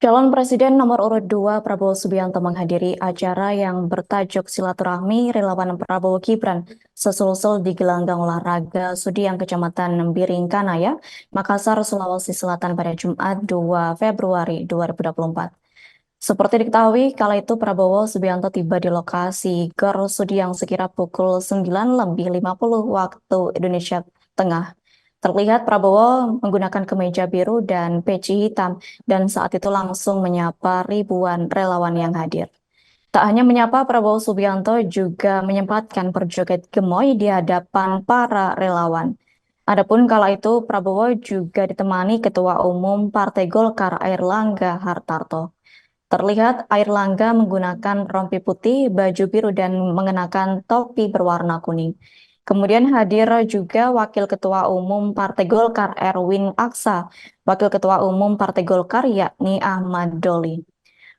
Calon Presiden nomor urut 2 Prabowo Subianto menghadiri acara yang bertajuk Silaturahmi Relawan Prabowo Gibran sesul-sul di gelanggang olahraga Sudiang Kecamatan Biringkanaya, Makassar, Sulawesi Selatan pada Jumat 2 Februari 2024. Seperti diketahui, kala itu Prabowo Subianto tiba di lokasi Gor Sudiang sekira pukul 9:50 waktu Indonesia Tengah. Terlihat Prabowo menggunakan kemeja biru dan peci hitam dan saat itu langsung menyapa ribuan relawan yang hadir. Tak hanya menyapa, Prabowo Subianto juga menyempatkan berjoget gemoy di hadapan para relawan. Adapun kala itu Prabowo juga ditemani Ketua Umum Partai Golkar Airlangga Hartarto. Terlihat Airlangga menggunakan rompi putih, baju biru dan mengenakan topi berwarna kuning. Kemudian hadir juga Wakil Ketua Umum Partai Golkar Erwin Aksa, Wakil Ketua Umum Partai Golkar yakni Ahmad Doli.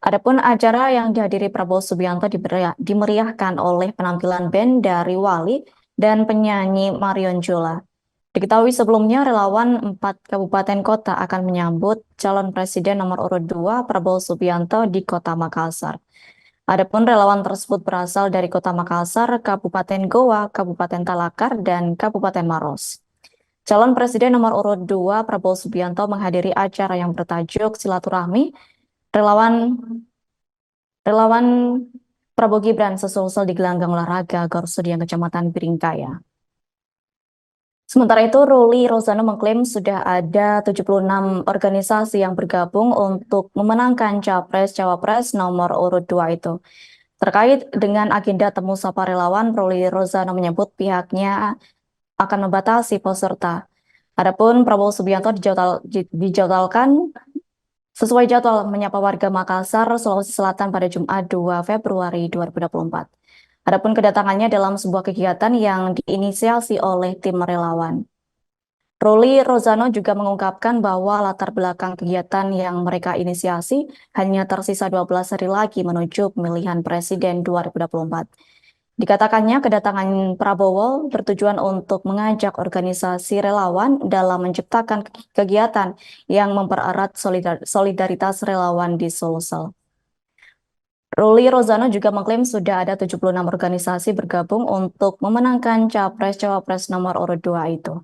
Adapun acara yang dihadiri Prabowo Subianto dimeriahkan oleh penampilan band dari Wali dan penyanyi Marion Jola. Diketahui sebelumnya relawan 4 kabupaten kota akan menyambut calon presiden nomor urut 2 Prabowo Subianto di Kota Makassar. Adapun relawan tersebut berasal dari Kota Makassar, Kabupaten Goa, Kabupaten Talakar, dan Kabupaten Maros. Calon presiden nomor urut 2 Prabowo Subianto menghadiri acara yang bertajuk Silaturahmi Relawan Relawan Prabowo Gibran sesul-sul di gelanggang olahraga Gor Sudiang Kecamatan Biringkaya. Sementara itu, Ruli Rozano mengklaim sudah ada 76 organisasi yang bergabung untuk memenangkan Capres-Cawapres nomor urut 2 itu. Terkait dengan agenda temu sapa relawan, Ruli Rozano menyebut pihaknya akan membatasi peserta. Adapun Prabowo Subianto dijadwalkan sesuai jadwal menyapa warga Makassar, Sulawesi Selatan pada Jumat 2 Februari 2024. Adapun kedatangannya dalam sebuah kegiatan yang diinisiasi oleh tim relawan. Ruli Rozano juga mengungkapkan bahwa latar belakang kegiatan yang mereka inisiasi hanya tersisa 12 hari lagi menuju pemilihan presiden 2024. Dikatakannya kedatangan Prabowo bertujuan untuk mengajak organisasi relawan dalam menciptakan kegiatan yang mempererat solidaritas relawan di Sulsel. Ruli Rozano juga mengklaim sudah ada 76 organisasi bergabung untuk memenangkan Capres-Cawapres nomor urut 2 itu.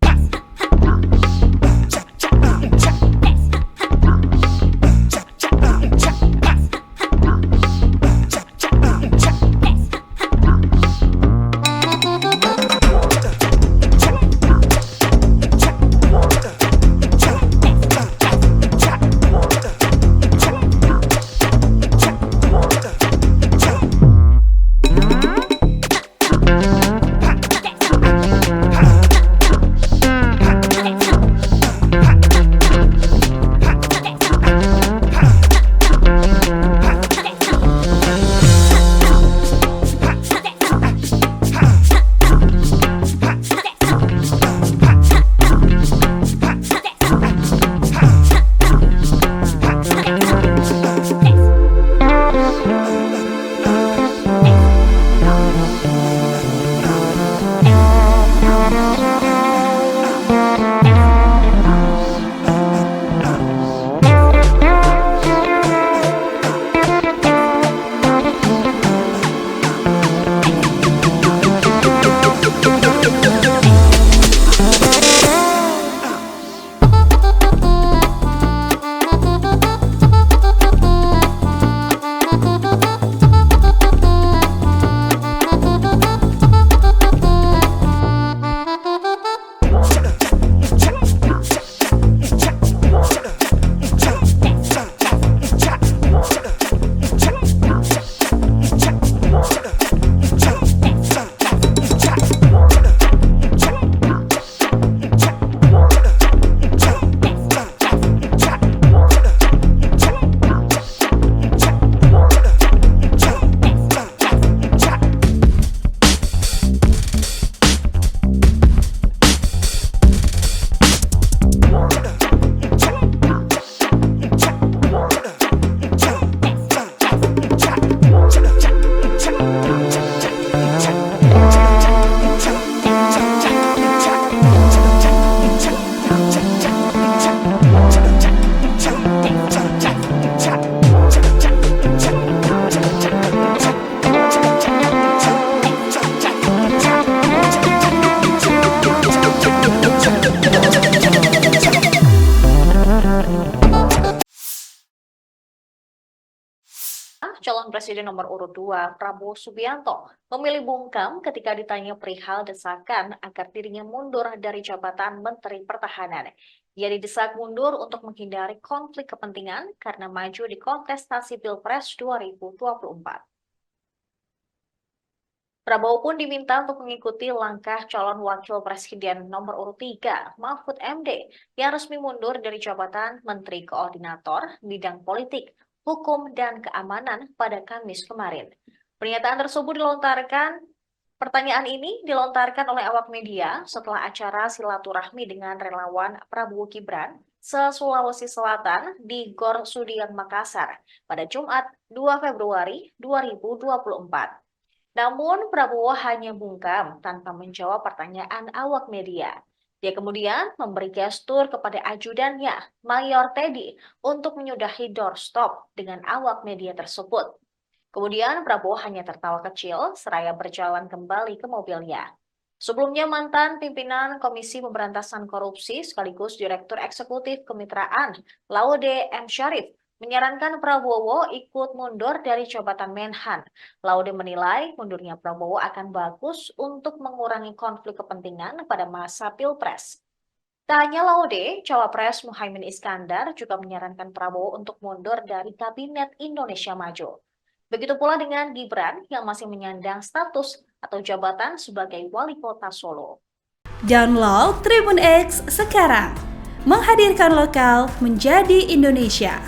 calon presiden nomor urut 2 Prabowo Subianto memilih bungkam ketika ditanya perihal desakan agar dirinya mundur dari jabatan Menteri Pertahanan. Ia didesak mundur untuk menghindari konflik kepentingan karena maju di kontestasi Pilpres 2024. Prabowo pun diminta untuk mengikuti langkah calon wakil presiden nomor urut 3, Mahfud MD, yang resmi mundur dari jabatan Menteri Koordinator Bidang Politik, Hukum, dan Keamanan pada Kamis kemarin. Pertanyaan ini dilontarkan oleh awak media setelah acara silaturahmi dengan relawan Prabowo Gibran se-Sulawesi Selatan di Gor Sudiang Makassar pada Jumat 2 Februari 2024. Namun Prabowo hanya bungkam tanpa menjawab pertanyaan awak media. Dia kemudian memberi gestur kepada ajudannya, Mayor Teddy, untuk menyudahi doorstop dengan awak media tersebut. Kemudian Prabowo hanya tertawa kecil seraya berjalan kembali ke mobilnya. Sebelumnya mantan pimpinan Komisi Pemberantasan Korupsi sekaligus Direktur Eksekutif Kemitraan, Laude M. Syarif, menyarankan Prabowo ikut mundur dari jabatan Menhan. Laude menilai mundurnya Prabowo akan bagus untuk mengurangi konflik kepentingan pada masa Pilpres. Tak hanya Laude, Cawapres Muhaimin Iskandar juga menyarankan Prabowo untuk mundur dari Kabinet Indonesia Maju. Begitu pula dengan Gibran yang masih menyandang status atau jabatan sebagai wali kota Solo. Download Tribun X sekarang, menghadirkan lokal menjadi Indonesia.